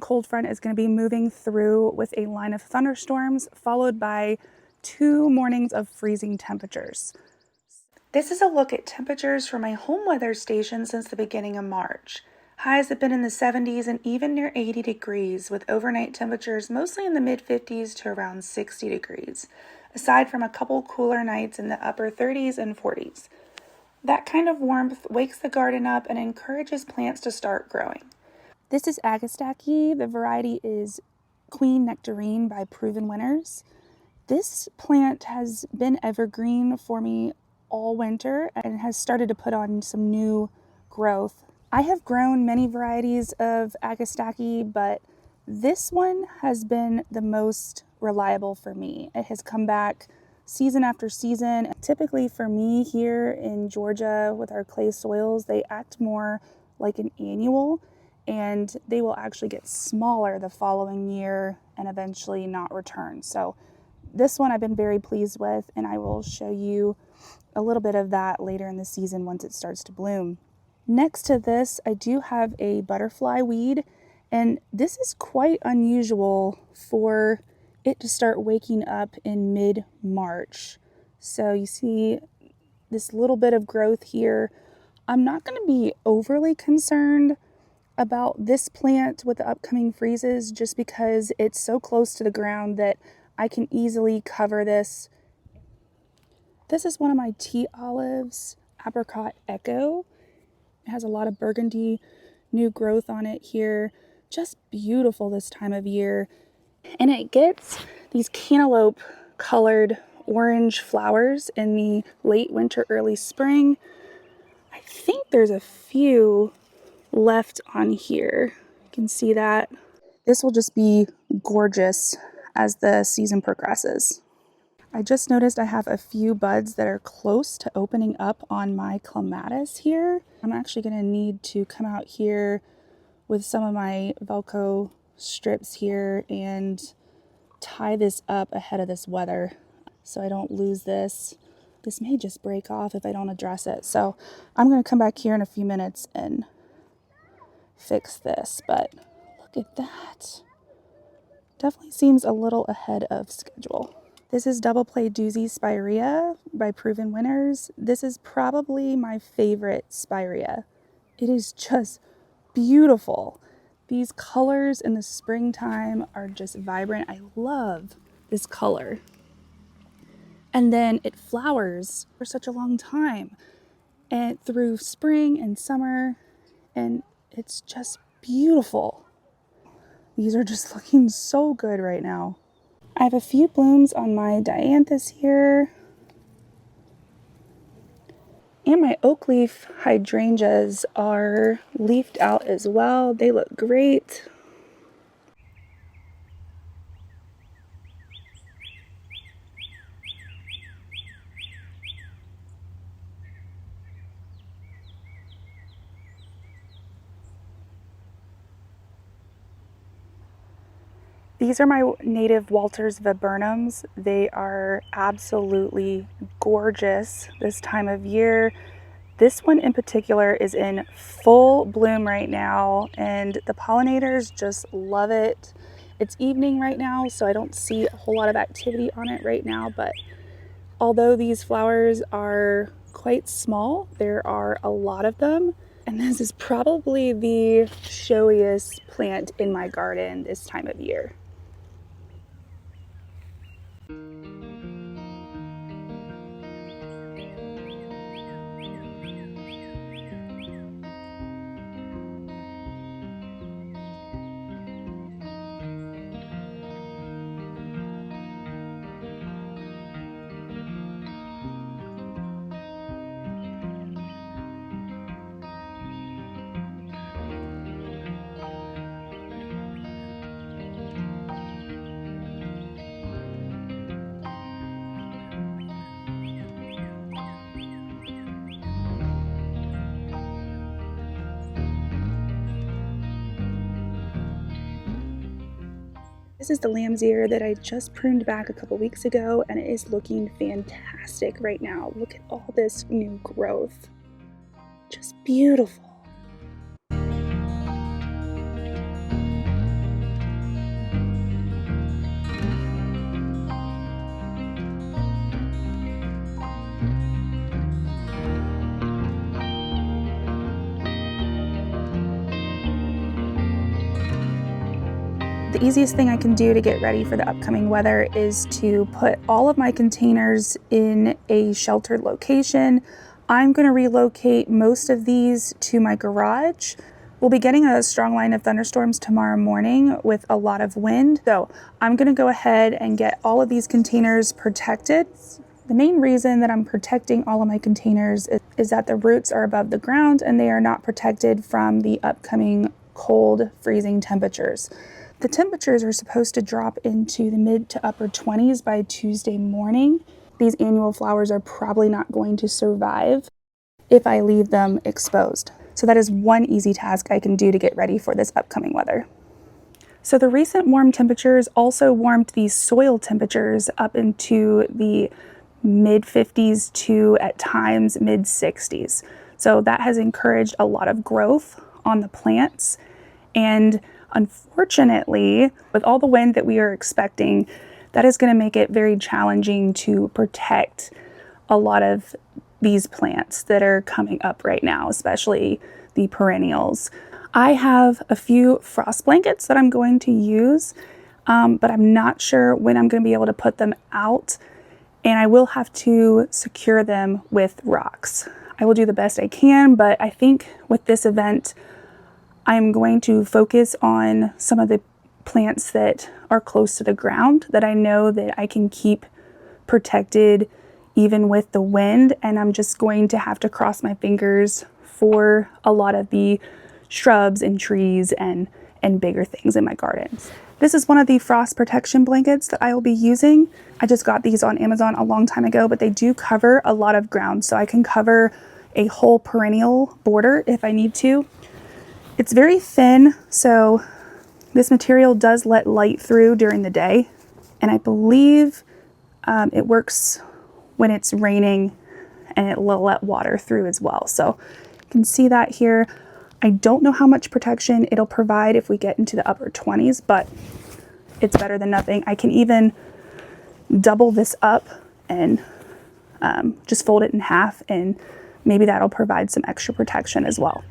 Cold front is going to be moving through with a line of thunderstorms, followed by 2 mornings of freezing temperatures. This is a look at temperatures for my home weather station since the beginning of March. Highs have been in the 70s and even near 80 degrees, with overnight temperatures mostly in the mid-50s to around 60 degrees, aside from a couple cooler nights in the upper 30s and 40s. That kind of warmth wakes the garden up and encourages plants to start growing. This is Agastache. The variety is Queen Nectarine by Proven Winners. This plant has been evergreen for me all winter and has started to put on some new growth. I have grown many varieties of Agastache, but this one has been the most reliable for me. It has come back season after season. Typically for me here in Georgia with our clay soils, they act more like an annual, and they will actually get smaller the following year and eventually not return. So this one I've been very pleased with, and I will show you a little bit of that later in the season once it starts to bloom. Next to this, I do have a butterfly weed, and this is quite unusual for it to start waking up in mid-March. So you see this little bit of growth here. I'm not going to be overly concerned about this plant with the upcoming freezes just because it's so close to the ground that I can easily cover this. This is one of my tea olives, Apricot Echo. It has a lot of burgundy new growth on it here. Just beautiful this time of year. And it gets these cantaloupe colored orange flowers in the late winter, early spring. I think there's a few left on here. You can see that. This will just be gorgeous as the season progresses. I just noticed I have a few buds that are close to opening up on my Clematis here. I'm actually going to need to come out here with some of my Velcro strips here and tie this up ahead of this weather so I don't lose this. This may just break off if I don't address it. So I'm going to come back here in a few minutes and fix this, but look at that. Definitely seems a little ahead of schedule. This is double play Doozie Spirea by Proven Winners. This is probably my favorite Spirea. It is just beautiful. These colors in the springtime are just vibrant. I love this color. And then it flowers for such a long time and through spring and summer, and it's just beautiful. These are just looking so good right now. I have a few blooms on my dianthus here. And my oak leaf hydrangeas are leafed out as well. They look great. These are my native Walters Viburnums. They are absolutely gorgeous this time of year. This one in particular is in full bloom right now, and the pollinators just love it. It's evening right now, so I don't see a whole lot of activity on it right now, but although these flowers are quite small, there are a lot of them, and this is probably the showiest plant in my garden this time of year. This is the lamb's ear that I just pruned back a couple weeks ago, and it is looking fantastic right now. Look at all this new growth. Just beautiful. The easiest thing I can do to get ready for the upcoming weather is to put all of my containers in a sheltered location. I'm going to relocate most of these to my garage. We'll be getting a strong line of thunderstorms tomorrow morning with a lot of wind. So I'm going to go ahead and get all of these containers protected. The main reason that I'm protecting all of my containers is that the roots are above the ground and they are not protected from the upcoming cold, freezing temperatures. The temperatures are supposed to drop into the mid to upper 20s by Tuesday morning. These annual flowers are probably not going to survive if I leave them exposed. So that is one easy task I can do to get ready for this upcoming weather. So the recent warm temperatures also warmed the soil temperatures up into the mid 50s to at times mid 60s. So that has encouraged a lot of growth on the plants. And unfortunately, with all the wind that we are expecting, that is going to make it very challenging to protect a lot of these plants that are coming up right now, especially the perennials. I have a few frost blankets that I'm going to use, but I'm not sure when I'm going to be able to put them out, and I will have to secure them with rocks. I will do the best I can, but I think with this event, I'm going to focus on some of the plants that are close to the ground that I know that I can keep protected even with the wind, and I'm just going to have to cross my fingers for a lot of the shrubs and trees and bigger things in my gardens. This is one of the frost protection blankets that I will be using. I just got these on Amazon a long time ago, but they do cover a lot of ground, so I can cover a whole perennial border if I need to. It's very thin, so this material does let light through during the day, and I believe it works when it's raining, and it will let water through as well. So you can see that here. I don't know how much protection it'll provide if we get into the upper 20s, but it's better than nothing. I can even double this up and just fold it in half, and maybe that'll provide some extra protection as well.